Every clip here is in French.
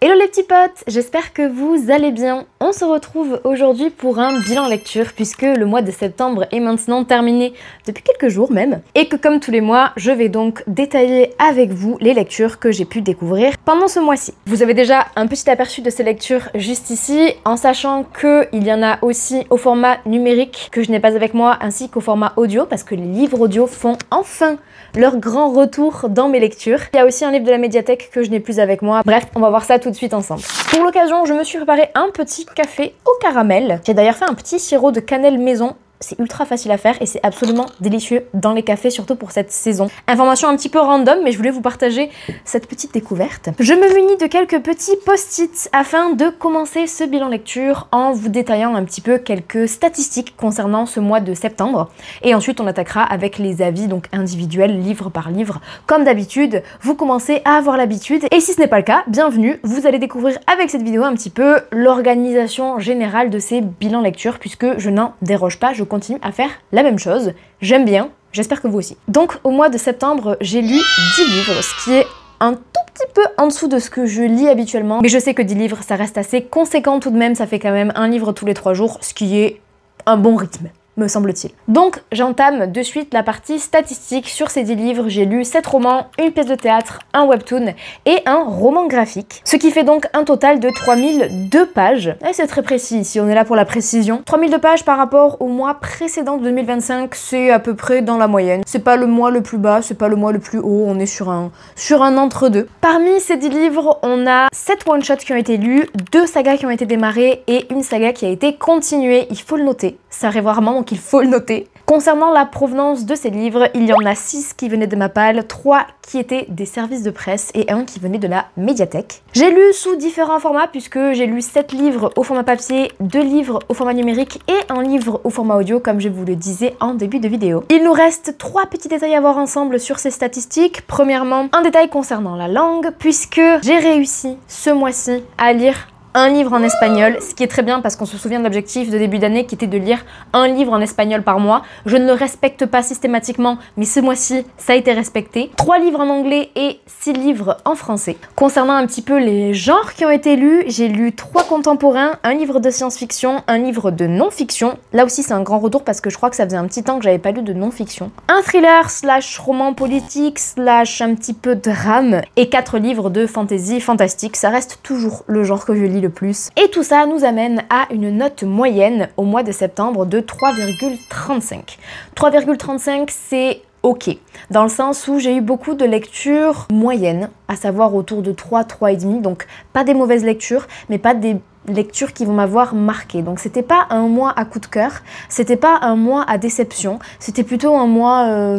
Hello les petits potes, j'espère que vous allez bien. On se retrouve aujourd'hui pour un bilan lecture puisque le mois de septembre est maintenant terminé depuis quelques jours même et que comme tous les mois, je vais donc détailler avec vous les lectures que j'ai pu découvrir pendant ce mois-ci. Vous avez déjà un petit aperçu de ces lectures juste ici en sachant qu'il y en a aussi au format numérique que je n'ai pas avec moi ainsi qu'au format audio parce que les livres audio font enfin leur grand retour dans mes lectures. Il y a aussi un livre de la médiathèque que je n'ai plus avec moi. Bref, on va voir ça tout de suite ensemble. Pour l'occasion, je me suis préparé un petit café au caramel. J'ai d'ailleurs fait un petit sirop de cannelle maison. C'est ultra facile à faire et c'est absolument délicieux dans les cafés, surtout pour cette saison. Information un petit peu random, mais je voulais vous partager cette petite découverte. Je me munis de quelques petits post-it afin de commencer ce bilan lecture en vous détaillant un petit peu quelques statistiques concernant ce mois de septembre. Et ensuite, on attaquera avec les avis donc individuels, livre par livre. Comme d'habitude, vous commencez à avoir l'habitude. Et si ce n'est pas le cas, bienvenue. Vous allez découvrir avec cette vidéo un petit peu l'organisation générale de ces bilans lecture puisque je n'en déroge pas. Je continue à faire la même chose. J'aime bien, j'espère que vous aussi. Donc au mois de septembre, j'ai lu 10 livres, ce qui est un tout petit peu en dessous de ce que je lis habituellement. Mais je sais que 10 livres, ça reste assez conséquent tout de même, ça fait quand même un livre tous les 3 jours, ce qui est un bon rythme, me semble-t-il. Donc j'entame de suite la partie statistique. Sur ces 10 livres, j'ai lu 7 romans, une pièce de théâtre, un webtoon et un roman graphique. Ce qui fait donc un total de 3002 pages. Et c'est très précis ici, on est là pour la précision. 3002 pages par rapport au mois précédent de 2025, c'est à peu près dans la moyenne. C'est pas le mois le plus bas, c'est pas le mois le plus haut, on est sur un entre-deux. Parmi ces 10 livres, on a 7 one-shots qui ont été lus, 2 sagas qui ont été démarrées et une saga qui a été continuée. Il faut le noter, ça arrive rarement, donc il faut le noter. Concernant la provenance de ces livres, il y en a 6 qui venaient de Mapal, 3 qui étaient des services de presse et 1 qui venait de la médiathèque. J'ai lu sous différents formats puisque j'ai lu 7 livres au format papier, 2 livres au format numérique et un livre au format audio comme je vous le disais en début de vidéo. Il nous reste 3 petits détails à voir ensemble sur ces statistiques. Premièrement, un détail concernant la langue puisque j'ai réussi ce mois-ci à lire un livre en espagnol, ce qui est très bien parce qu'on se souvient de l'objectif de début d'année qui était de lire un livre en espagnol par mois. Je ne le respecte pas systématiquement, mais ce mois-ci, ça a été respecté. 3 livres en anglais et 6 livres en français. Concernant un petit peu les genres qui ont été lus, j'ai lu 3 contemporains, un livre de science-fiction, un livre de non-fiction. Là aussi, c'est un grand retour parce que je crois que ça faisait un petit temps que j'avais pas lu de non-fiction. Un thriller slash roman politique slash un petit peu drame et 4 livres de fantasy fantastique. Ça reste toujours le genre que je lis le plus. Et tout ça nous amène à une note moyenne au mois de septembre de 3,35. 3,35 c'est ok, dans le sens où j'ai eu beaucoup de lectures moyennes, à savoir autour de 3, 3,5, donc pas des mauvaises lectures, mais pas des lectures qui vont m'avoir marqué. Donc c'était pas un mois à coup de cœur, c'était pas un mois à déception, c'était plutôt un mois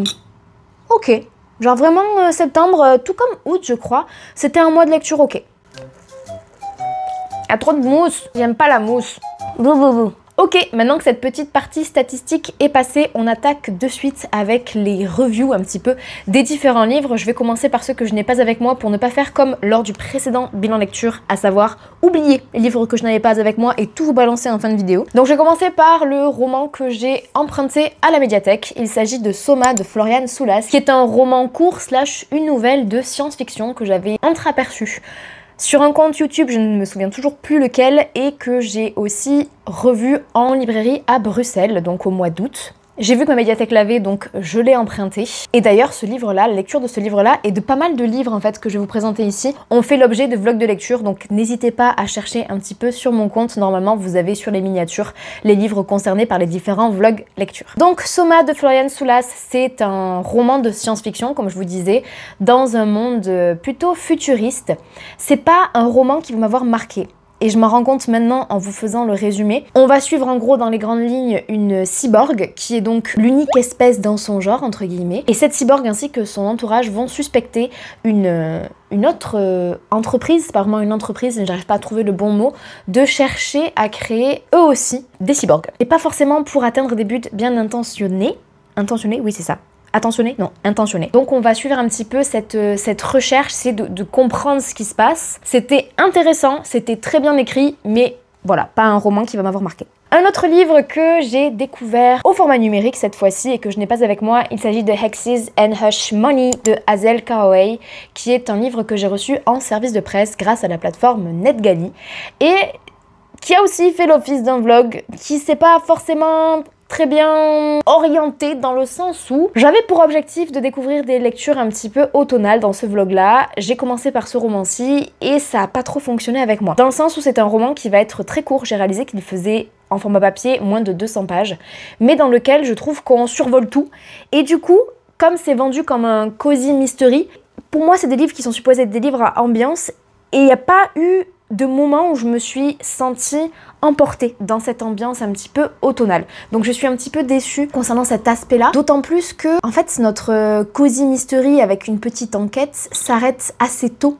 ok. Genre vraiment septembre, tout comme août je crois, c'était un mois de lecture ok. Il y a trop de mousse, j'aime pas la mousse. Bouh, bouh, bouh. Ok, maintenant que cette petite partie statistique est passée, on attaque de suite avec les reviews un petit peu des différents livres. Je vais commencer par ceux que je n'ai pas avec moi pour ne pas faire comme lors du précédent bilan lecture, à savoir oublier les livres que je n'avais pas avec moi et tout vous balancer en fin de vidéo. Donc je vais commencer par le roman que j'ai emprunté à la médiathèque. Il s'agit de Soma de Florian Soulas, qui est un roman court slash une nouvelle de science-fiction que j'avais entreaperçu sur un compte YouTube, je ne me souviens toujours plus lequel, et que j'ai aussi revu en librairie à Bruxelles, donc au mois d'août. J'ai vu que ma médiathèque l'avait, donc je l'ai emprunté. Et d'ailleurs, ce livre-là, la lecture de ce livre-là, et de pas mal de livres en fait que je vais vous présenter ici, ont fait l'objet de vlogs de lecture, donc n'hésitez pas à chercher un petit peu sur mon compte. Normalement, vous avez sur les miniatures les livres concernés par les différents vlogs lecture. Donc, Soma de Florian Soulas, c'est un roman de science-fiction, comme je vous disais, dans un monde plutôt futuriste. C'est pas un roman qui va m'avoir marqué. Et je m'en rends compte maintenant en vous faisant le résumé. On va suivre en gros dans les grandes lignes une cyborg qui est donc l'unique espèce dans son genre entre guillemets. Et cette cyborg ainsi que son entourage vont suspecter une autre entreprise, c'est pas vraiment une entreprise, j'arrive pas à trouver le bon mot, de chercher à créer eux aussi des cyborgs. Et pas forcément pour atteindre des buts bien intentionnés. Intentionnés, oui c'est ça. Attentionné? Non, intentionné. Donc on va suivre un petit peu cette recherche, c'est de comprendre ce qui se passe. C'était intéressant, c'était très bien écrit, mais voilà, pas un roman qui va m'avoir marqué. Un autre livre que j'ai découvert au format numérique cette fois-ci et que je n'ai pas avec moi, il s'agit de Hexes and Hush Money de Hazel Caraway, qui est un livre que j'ai reçu en service de presse grâce à la plateforme NetGalley et qui a aussi fait l'office d'un vlog qui s'est pas forcément très bien orienté dans le sens où j'avais pour objectif de découvrir des lectures un petit peu automnales dans ce vlog là. J'ai commencé par ce roman-ci et ça a pas trop fonctionné avec moi. Dans le sens où c'est un roman qui va être très court, j'ai réalisé qu'il faisait en format papier moins de 200 pages, mais dans lequel je trouve qu'on survole tout. Et du coup, comme c'est vendu comme un cozy mystery, pour moi c'est des livres qui sont supposés être des livres à ambiance et il n'y a pas eu de moments où je me suis sentie emportée dans cette ambiance un petit peu automnale. Donc je suis un petit peu déçue concernant cet aspect-là, d'autant plus que en fait notre cozy mystery avec une petite enquête s'arrête assez tôt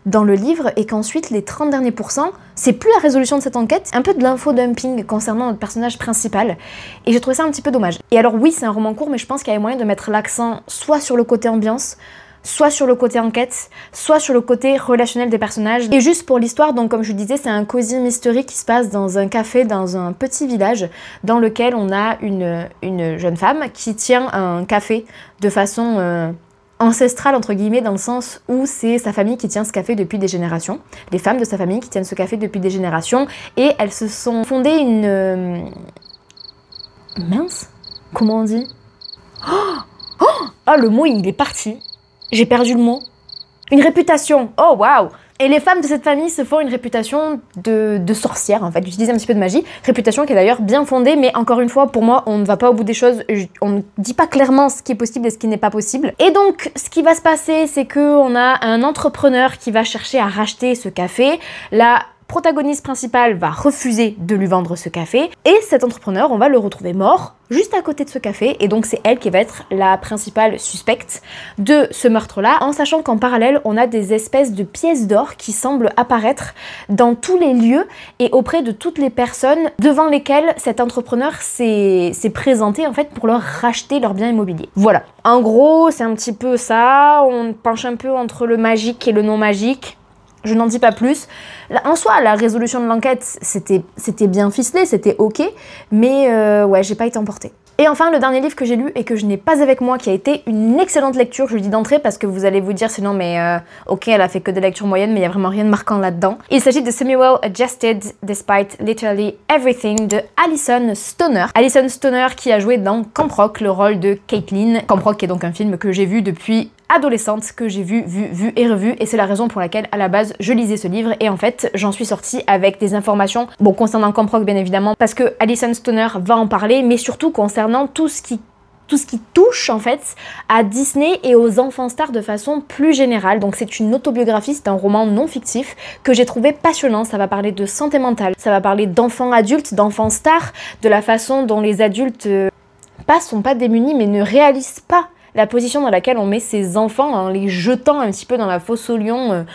dans le livre et qu'ensuite les 30 derniers pourcents, c'est plus la résolution de cette enquête, un peu de l'info-dumping concernant notre personnage principal et j'ai trouvé ça un petit peu dommage. Et alors oui, c'est un roman court mais je pense qu'il y avait moyen de mettre l'accent soit sur le côté ambiance, soit sur le côté enquête, soit sur le côté relationnel des personnages. Et juste pour l'histoire, donc comme je vous disais, c'est un cozy mystery qui se passe dans un café dans un petit village dans lequel on a une jeune femme qui tient un café de façon ancestrale entre guillemets, dans le sens où c'est sa famille qui tient ce café depuis des générations, les femmes de sa famille qui tiennent ce café depuis des générations, et elles se sont fondées une... mince, comment on dit? Oh, le mot il est parti. J'ai perdu le mot. Une réputation. Oh waouh. Et les femmes de cette famille se font une réputation de sorcières, en fait, d'utiliser un petit peu de magie. Réputation qui est d'ailleurs bien fondée, mais encore une fois, pour moi, on ne va pas au bout des choses. On ne dit pas clairement ce qui est possible et ce qui n'est pas possible. Et donc, ce qui va se passer, c'est qu'on a un entrepreneur qui va chercher à racheter ce café. La protagoniste principale va refuser de lui vendre ce café. Et cet entrepreneur, on va le retrouver mort juste à côté de ce café, et donc c'est elle qui va être la principale suspecte de ce meurtre-là, en sachant qu'en parallèle, on a des espèces de pièces d'or qui semblent apparaître dans tous les lieux et auprès de toutes les personnes devant lesquelles cet entrepreneur s'est présenté en fait pour leur racheter leurs biens immobiliers. Voilà, en gros, c'est un petit peu ça, on penche un peu entre le magique et le non magique. Je n'en dis pas plus. En soi, la résolution de l'enquête, c'était bien ficelé, c'était ok, mais ouais, j'ai pas été emportée. Et enfin, le dernier livre que j'ai lu et que je n'ai pas avec moi, qui a été une excellente lecture, je le dis d'entrée parce que vous allez vous dire sinon, mais ok, elle a fait que des lectures moyennes, mais il n'y a vraiment rien de marquant là-dedans. Il s'agit de Semi-Well Adjusted Despite Literally Everything de Alyson Stoner. Alyson Stoner qui a joué dans Camp Rock le rôle de Caitlin. Camp Rock qui est donc un film que j'ai vu depuis adolescente, que j'ai vu et revu, et c'est la raison pour laquelle à la base je lisais ce livre, et en fait j'en suis sortie avec des informations, bon, concernant Camp Rock bien évidemment, parce que Alyson Stoner va en parler, mais surtout concernant tout ce qui touche en fait à Disney et aux enfants stars de façon plus générale. Donc c'est une autobiographie, c'est un roman non fictif que j'ai trouvé passionnant. Ça va parler de santé mentale, ça va parler d'enfants adultes, d'enfants stars, de la façon dont les adultes sont pas démunis mais ne réalisent pas la position dans laquelle on met ses enfants en les jetant un petit peu dans la fosse aux lions,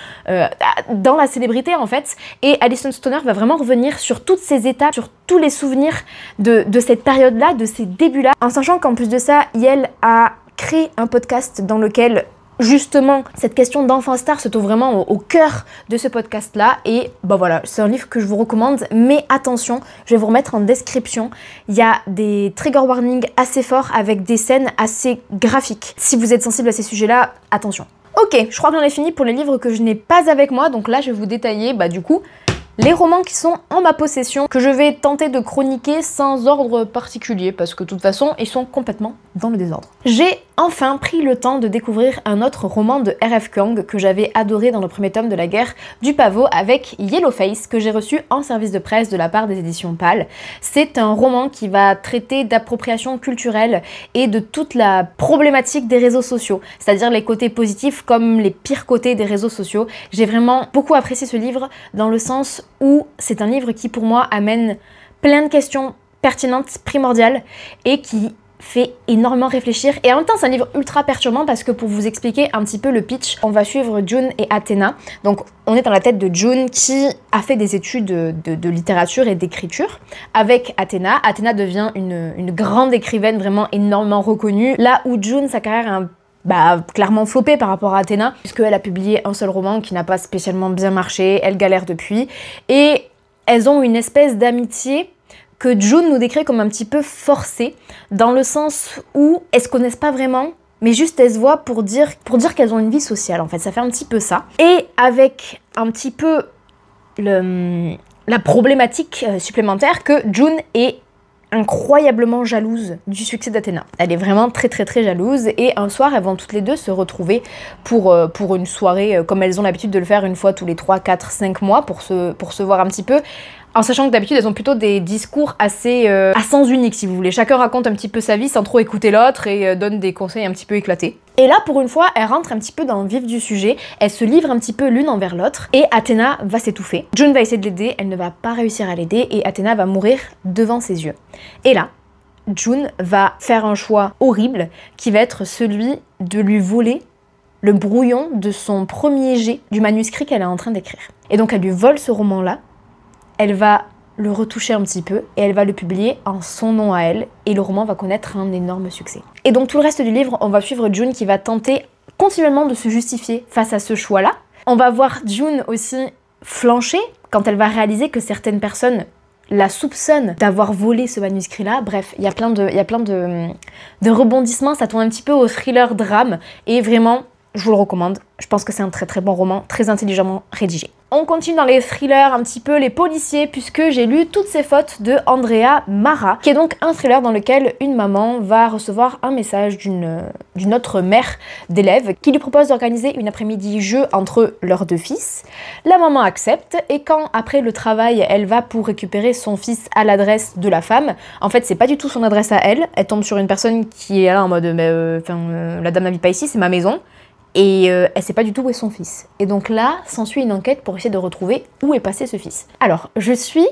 dans la célébrité en fait. Et Alyson Stoner va vraiment revenir sur toutes ces étapes, sur tous les souvenirs de cette période-là, de ces débuts-là, en sachant qu'en plus de ça, Yael a créé un podcast dans lequel justement cette question d'enfant star se trouve vraiment au cœur de ce podcast là, et bah voilà, c'est un livre que je vous recommande, mais attention, je vais vous remettre en description, il y a des trigger warnings assez forts avec des scènes assez graphiques. Si vous êtes sensible à ces sujets là, attention. Ok, je crois que j'en ai fini pour les livres que je n'ai pas avec moi, donc là je vais vous détailler du coup les romans qui sont en ma possession, que je vais tenter de chroniquer sans ordre particulier, parce que de toute façon, ils sont complètement dans le désordre. J'ai enfin pris le temps de découvrir un autre roman de R.F. Kuang que j'avais adoré dans le premier tome de La Guerre du Pavot avec Yellowface, que j'ai reçu en service de presse de la part des éditions Pâle. C'est un roman qui va traiter d'appropriation culturelle et de toute la problématique des réseaux sociaux, c'est-à-dire les côtés positifs comme les pires côtés des réseaux sociaux. J'ai vraiment beaucoup apprécié ce livre dans le sens où c'est un livre qui pour moi amène plein de questions pertinentes, primordiales, et qui fait énormément réfléchir. Et en même temps c'est un livre ultra perturbant parce que, pour vous expliquer un petit peu le pitch, on va suivre June et Athena. Donc on est dans la tête de June qui a fait des études de littérature et d'écriture avec Athena. Athena devient une grande écrivaine vraiment énormément reconnue, là où June, sa carrière a clairement floppé par rapport à Athéna, puisqu'elle a publié un seul roman qui n'a pas spécialement bien marché, elle galère depuis, et elles ont une espèce d'amitié que June nous décrit comme un petit peu forcée, dans le sens où elles se connaissent pas vraiment, mais juste elles se voient pour dire qu'elles ont une vie sociale, en fait, ça fait un petit peu ça. Et avec un petit peu la problématique supplémentaire que June est incroyablement jalouse du succès d'Athéna. Elle est vraiment très jalouse et un soir elles vont toutes les deux se retrouver pour une soirée comme elles ont l'habitude de le faire une fois tous les 3, 4, 5 mois pour se voir un petit peu. En sachant que d'habitude, elles ont plutôt des discours assez à sens unique, si vous voulez. Chacun raconte un petit peu sa vie sans trop écouter l'autre et donne des conseils un petit peu éclatés. Et là, pour une fois, elles rentrent un petit peu dans le vif du sujet. Elles se livrent un petit peu l'une envers l'autre. Et Athéna va s'étouffer. June va essayer de l'aider. Elle ne va pas réussir à l'aider. Et Athéna va mourir devant ses yeux. Et là, June va faire un choix horrible qui va être celui de lui voler le brouillon de son premier jet du manuscrit qu'elle est en train d'écrire. Et donc, elle lui vole ce roman-là. Elle va le retoucher un petit peu et elle va le publier en son nom à elle et le roman va connaître un énorme succès. Et donc tout le reste du livre, on va suivre June qui va tenter continuellement de se justifier face à ce choix-là. On va voir June aussi flancher quand elle va réaliser que certaines personnes la soupçonnent d'avoir volé ce manuscrit-là. Bref, il y a plein de rebondissements, ça tourne un petit peu au thriller drame et vraiment, je vous le recommande. Je pense que c'est un très bon roman, très intelligemment rédigé. On continue dans les thrillers, un petit peu les policiers, puisque j'ai lu Toutes ces fautes de Andrea Mara, qui est donc un thriller dans lequel une maman va recevoir un message d'une autre mère d'élève qui lui propose d'organiser une après-midi jeu entre leurs deux fils. La maman accepte et quand, après le travail, elle va pour récupérer son fils à l'adresse de la femme, en fait, c'est pas du tout son adresse à elle. Elle tombe sur une personne qui est là en mode la dame n'habite pas ici, c'est ma maison. Et elle sait pas du tout où est son fils. Et donc là, s'ensuit une enquête pour essayer de retrouver où est passé ce fils. Alors, je suis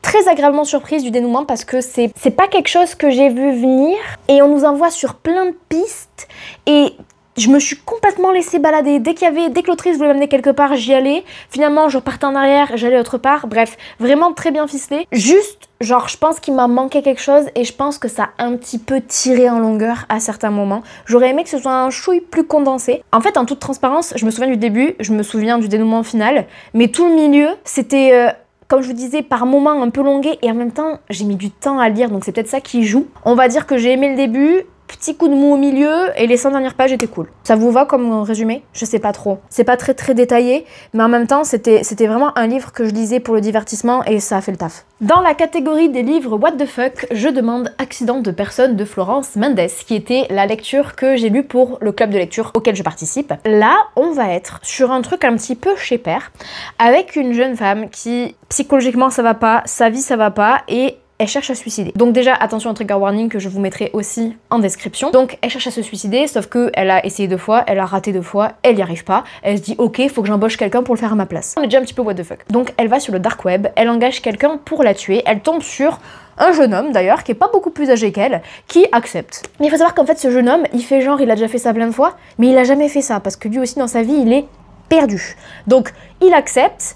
très agréablement surprise du dénouement parce que c'est pas quelque chose que j'ai vu venir. Et on nous envoie sur plein de pistes. Et je me suis complètement laissée balader. Dès que l'autrice voulait m'amener quelque part, j'y allais. Finalement, je repartais en arrière, j'allais autre part. Bref, vraiment très bien ficelé. Juste, genre, je pense qu'il m'a manqué quelque chose et je pense que ça a un petit peu tiré en longueur à certains moments. J'aurais aimé que ce soit un chouille plus condensé. En fait, en toute transparence, je me souviens du début, je me souviens du dénouement final, mais tout le milieu, c'était... comme je vous disais, par moments un peu longué et en même temps, j'ai mis du temps à lire, donc c'est peut-être ça qui joue. On va dire que j'ai aimé le début, petit coup de mou au milieu et les 100 dernières pages étaient cool. Ça vous va comme résumé? Je sais pas trop. C'est pas très détaillé, mais en même temps, c'était vraiment un livre que je lisais pour le divertissement et ça a fait le taf. Dans la catégorie des livres What the fuck, je demande Accident de personne de Florence Mendes, qui était la lecture que j'ai lue pour le club de lecture auquel je participe. Là, on va être sur un truc un petit peu chez père, avec une jeune femme qui, psychologiquement, ça va pas, sa vie, ça va pas, et elle cherche à se suicider. Donc déjà, attention au trigger warning que je vous mettrai aussi en description. Donc elle cherche à se suicider, sauf que elle a essayé 2 fois, elle a raté 2 fois, elle n'y arrive pas. Elle se dit ok, faut que j'embauche quelqu'un pour le faire à ma place. On est déjà un petit peu what the fuck. Donc elle va sur le dark web, elle engage quelqu'un pour la tuer, elle tombe sur un jeune homme d'ailleurs, qui est pas beaucoup plus âgé qu'elle, qui accepte. Mais il faut savoir qu'en fait ce jeune homme, il fait genre, il a déjà fait ça plein de fois, mais il a jamais fait ça, parce que lui aussi dans sa vie, il est perdu. Donc il accepte.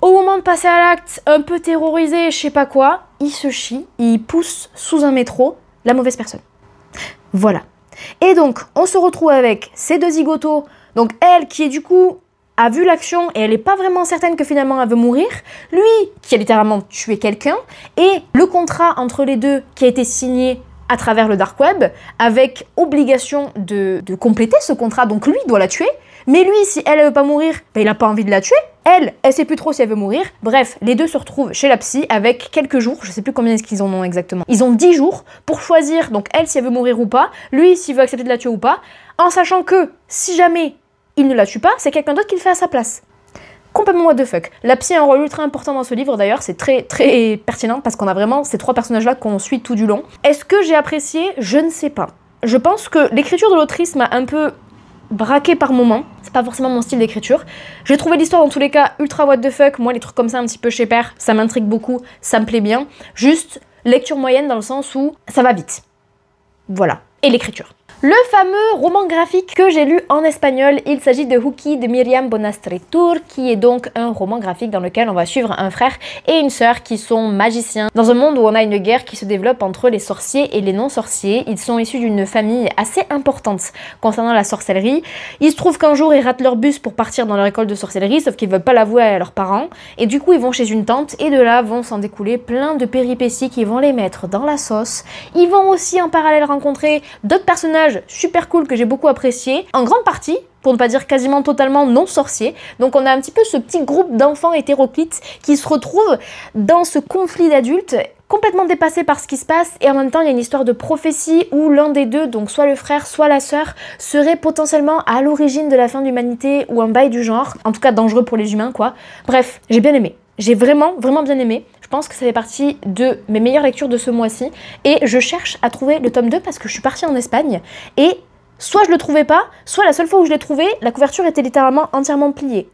Au moment de passer à l'acte, un peu terrorisé, je sais pas quoi, il se chie, il pousse sous un métro la mauvaise personne. Voilà. Et donc, on se retrouve avec ces deux zigotos, donc elle qui est du coup a vu l'action et elle est pas vraiment certaine que finalement elle veut mourir, lui qui a littéralement tué quelqu'un, et le contrat entre les deux qui a été signé à travers le dark web, avec obligation de compléter ce contrat, donc lui doit la tuer, mais lui, si elle veut pas mourir, ben il a pas envie de la tuer. Elle sait plus trop si elle veut mourir. Bref, les deux se retrouvent chez la psy avec quelques jours, je sais plus combien est-ce qu'ils en ont exactement. Ils ont 10 jours pour choisir, donc elle si elle veut mourir ou pas, lui s'il veut accepter de la tuer ou pas, en sachant que si jamais il ne la tue pas, c'est quelqu'un d'autre qui le fait à sa place. Complètement what the fuck. La psy a un rôle ultra important dans ce livre d'ailleurs, c'est très pertinent parce qu'on a vraiment ces 3 personnages-là qu'on suit tout du long. Est-ce que j'ai apprécié? Je ne sais pas. Je pense que l'écriture de l'autrice m'a un peu braqué par moments, c'est pas forcément mon style d'écriture. J'ai trouvé l'histoire dans tous les cas ultra what the fuck, moi les trucs comme ça un petit peu chez père, ça m'intrigue beaucoup, ça me plaît bien. Juste lecture moyenne dans le sens où ça va vite. Voilà. Et l'écriture. Le fameux roman graphique que j'ai lu en espagnol, il s'agit de Huki de Miriam Bonastretur, qui est donc un roman graphique dans lequel on va suivre un frère et une sœur qui sont magiciens dans un monde où on a une guerre qui se développe entre les sorciers et les non-sorciers. Ils sont issus d'une famille assez importante concernant la sorcellerie. Il se trouve qu'un jour ils ratent leur bus pour partir dans leur école de sorcellerie, sauf qu'ils veulent pas l'avouer à leurs parents, et du coup ils vont chez une tante et de là vont s'en découler plein de péripéties qui vont les mettre dans la sauce. Ils vont aussi en parallèle rencontrer d'autres personnages super cool que j'ai beaucoup apprécié, en grande partie, pour ne pas dire quasiment totalement non sorciers. Donc on a un petit peu ce petit groupe d'enfants hétéroclites qui se retrouvent dans ce conflit d'adultes, complètement dépassés par ce qui se passe, et en même temps il y a une histoire de prophétie où l'un des deux, donc soit le frère, soit la sœur, serait potentiellement à l'origine de la fin de l'humanité ou un bail du genre, en tout cas dangereux pour les humains quoi. Bref, j'ai bien aimé. J'ai vraiment bien aimé. Je pense que ça fait partie de mes meilleures lectures de ce mois-ci. Et je cherche à trouver le tome 2 parce que je suis partie en Espagne. Et soit je le trouvais pas, soit la seule fois où je l'ai trouvé, la couverture était littéralement entièrement pliée.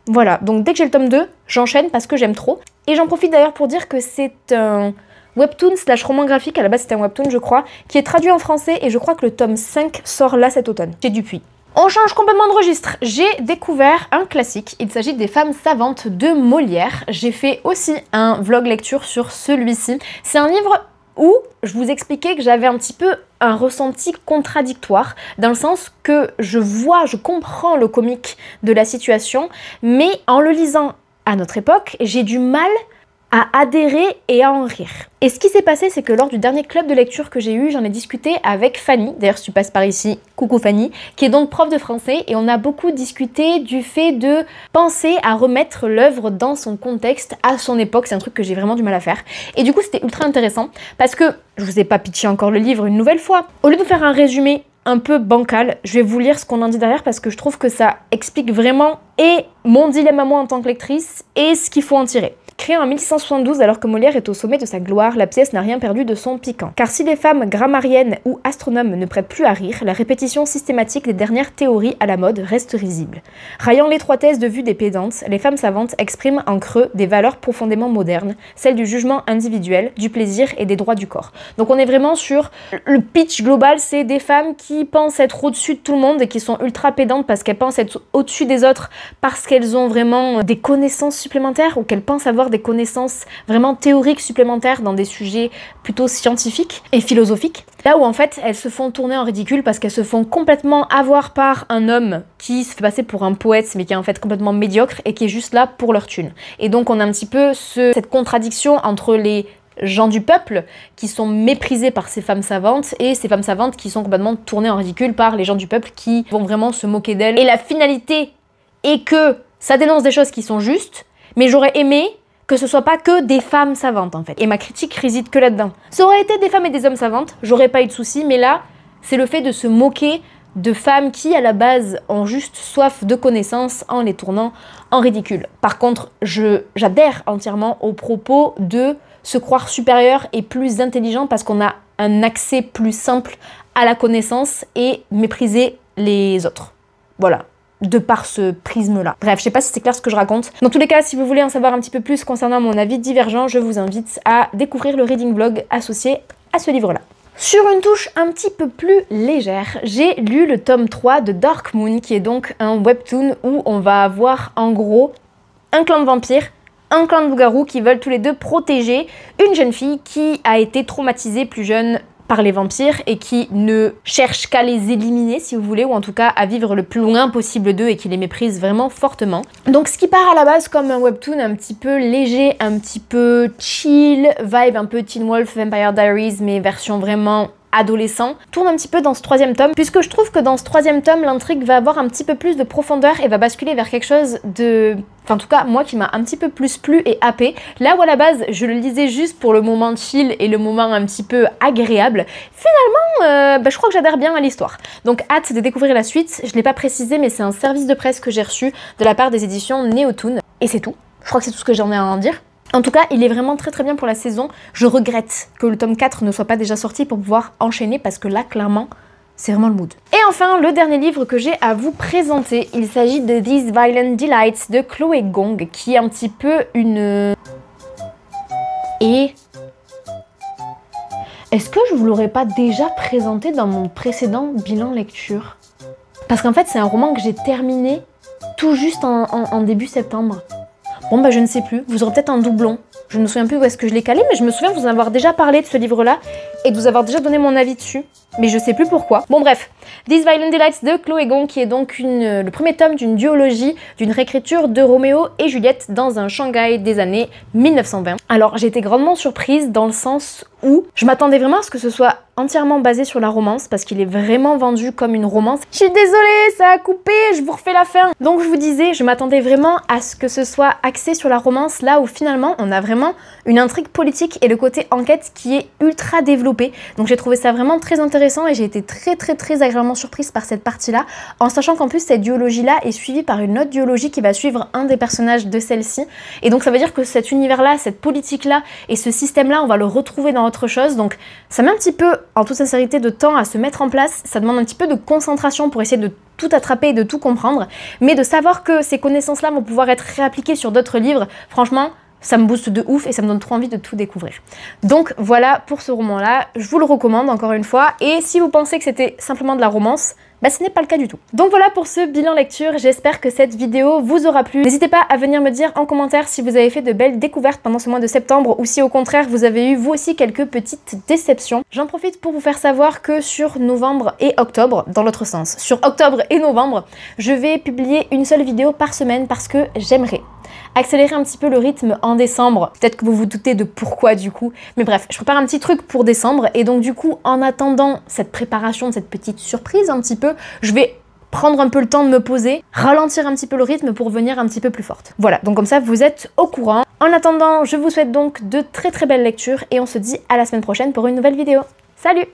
Voilà, donc dès que j'ai le tome 2, j'enchaîne parce que j'aime trop. Et j'en profite d'ailleurs pour dire que c'est un webtoon slash roman graphique, à la base c'était un webtoon je crois, qui est traduit en français et je crois que le tome 5 sort là cet automne, chez Dupuis. On change complètement de registre. J'ai découvert un classique, il s'agit des Femmes savantes de Molière. J'ai fait aussi un vlog lecture sur celui-ci. C'est un livre où je vous expliquais que j'avais un petit peu un ressenti contradictoire, dans le sens que je comprends le comique de la situation, mais en le lisant à notre époque, j'ai du mal à adhérer et à en rire. Et ce qui s'est passé, c'est que lors du dernier club de lecture que j'ai eu, j'en ai discuté avec Fanny, d'ailleurs si tu passes par ici, coucou Fanny, qui est donc prof de français, et on a beaucoup discuté du fait de penser à remettre l'œuvre dans son contexte, à son époque. C'est un truc que j'ai vraiment du mal à faire. Et du coup c'était ultra intéressant, parce que, je vous ai pas pitché encore le livre une nouvelle fois, au lieu de faire un résumé un peu bancal, je vais vous lire ce qu'on en dit derrière parce que je trouve que ça explique vraiment et mon dilemme à moi en tant que lectrice et ce qu'il faut en tirer. Créée en 1672 alors que Molière est au sommet de sa gloire, la pièce n'a rien perdu de son piquant. Car si les femmes grammariennes ou astronomes ne prêtent plus à rire, la répétition systématique des dernières théories à la mode reste risible. Raillant l'étroitesse de vue des pédantes, les femmes savantes expriment en creux des valeurs profondément modernes, celles du jugement individuel, du plaisir et des droits du corps. Donc on est vraiment sur le pitch global, c'est des femmes qui pensent être au-dessus de tout le monde et qui sont ultra pédantes parce qu'elles pensent être au-dessus des autres parce qu'elles ont vraiment des connaissances supplémentaires ou qu'elles pensent avoir des connaissances vraiment théoriques supplémentaires dans des sujets plutôt scientifiques et philosophiques. Là où en fait elles se font tourner en ridicule parce qu'elles se font complètement avoir par un homme qui se fait passer pour un poète mais qui est en fait complètement médiocre et qui est juste là pour leur thune. Et donc on a un petit peu cette contradiction entre les gens du peuple qui sont méprisés par ces femmes savantes et ces femmes savantes qui sont complètement tournées en ridicule par les gens du peuple qui vont vraiment se moquer d'elles. Et la finalité est que ça dénonce des choses qui sont justes, mais j'aurais aimé que ce soit pas que des femmes savantes en fait. Et ma critique réside que là-dedans. Ça aurait été des femmes et des hommes savantes, j'aurais pas eu de soucis, mais là, c'est le fait de se moquer de femmes qui, à la base, ont juste soif de connaissances en les tournant en ridicule. Par contre, j'adhère entièrement au propos de se croire supérieur et plus intelligent parce qu'on a un accès plus simple à la connaissance et mépriser les autres. Voilà. De par ce prisme-là. Bref, je sais pas si c'est clair ce que je raconte. Dans tous les cas, si vous voulez en savoir un petit peu plus concernant mon avis divergent, je vous invite à découvrir le reading vlog associé à ce livre-là. Sur une touche un petit peu plus légère, j'ai lu le tome 3 de Dark Moon, qui est donc un webtoon où on va avoir en gros un clan de vampires, un clan de loups-garous qui veulent tous les deux protéger une jeune fille qui a été traumatisée plus jeune par les vampires et qui ne cherche qu'à les éliminer si vous voulez, ou en tout cas à vivre le plus loin possible d'eux et qui les méprise vraiment fortement. Donc ce qui part à la base comme un webtoon un petit peu léger, un petit peu chill, vibe un peu Teen Wolf, Vampire Diaries mais version vraiment adolescent, tourne un petit peu dans ce troisième tome, puisque je trouve que dans ce troisième tome, l'intrigue va avoir un petit peu plus de profondeur et va basculer vers quelque chose de... Enfin, en tout cas, moi qui m'a un petit peu plus plu et happé. Là où à la base, je le lisais juste pour le moment chill et le moment un petit peu agréable, finalement, je crois que j'adhère bien à l'histoire. Donc hâte de découvrir la suite. Je ne l'ai pas précisé, mais c'est un service de presse que j'ai reçu de la part des éditions Neotoon. Et c'est tout. Je crois que c'est tout ce que j'en ai à en dire. En tout cas, il est vraiment très bien pour la saison. Je regrette que le tome 4 ne soit pas déjà sorti pour pouvoir enchaîner parce que là, clairement, c'est vraiment le mood. Et enfin, le dernier livre que j'ai à vous présenter, il s'agit de These Violent Delights de Chloé Gong, qui est un petit peu une... Est-ce que je vous l'aurais pas déjà présenté dans mon précédent bilan lecture? Parce qu'en fait, c'est un roman que j'ai terminé tout juste en début septembre. Bon bah je ne sais plus, vous aurez peut-être un doublon. Je ne me souviens plus où est-ce que je l'ai calé, mais je me souviens vous en avoir déjà parlé de ce livre-là et de vous avoir déjà donné mon avis dessus. Mais je sais plus pourquoi. Bon bref, These Violent Delights de Chloé Gong, qui est donc le premier tome d'une duologie, d'une réécriture de Roméo et Juliette dans un Shanghai des années 1920. Alors j'ai été grandement surprise dans le sens où je m'attendais vraiment à ce que ce soit entièrement basé sur la romance, parce qu'il est vraiment vendu comme une romance. Je suis désolée, ça a coupé, je vous refais la fin. Donc je vous disais, je m'attendais vraiment à ce que ce soit axé sur la romance, là où finalement on a vraiment une intrigue politique et le côté enquête qui est ultra développé. Donc j'ai trouvé ça vraiment très intéressant et j'ai été très agréablement surprise par cette partie-là, en sachant qu'en plus cette duologie-là est suivie par une autre duologie qui va suivre un des personnages de celle-ci. Et donc ça veut dire que cet univers-là, cette politique-là et ce système-là, on va le retrouver dans autre chose. Donc ça met un petit peu, en toute sincérité, de temps à se mettre en place. Ça demande un petit peu de concentration pour essayer de tout attraper et de tout comprendre. Mais de savoir que ces connaissances-là vont pouvoir être réappliquées sur d'autres livres, franchement, ça me booste de ouf et ça me donne trop envie de tout découvrir. Donc voilà pour ce roman-là, je vous le recommande encore une fois. Et si vous pensez que c'était simplement de la romance, bah ce n'est pas le cas du tout. Donc voilà pour ce bilan lecture, j'espère que cette vidéo vous aura plu. N'hésitez pas à venir me dire en commentaire si vous avez fait de belles découvertes pendant ce mois de septembre ou si au contraire vous avez eu vous aussi quelques petites déceptions. J'en profite pour vous faire savoir que sur novembre et octobre, dans l'autre sens, sur octobre et novembre, je vais publier une seule vidéo par semaine parce que j'aimerais accélérer un petit peu le rythme en décembre. Peut-être que vous vous doutez de pourquoi du coup. Mais bref, je prépare un petit truc pour décembre et donc du coup, en attendant cette préparation, cette petite surprise un petit peu, je vais prendre un peu le temps de me poser, ralentir un petit peu le rythme pour venir un petit peu plus forte. Voilà, donc comme ça vous êtes au courant. En attendant, je vous souhaite donc de très belles lectures et on se dit à la semaine prochaine pour une nouvelle vidéo. Salut!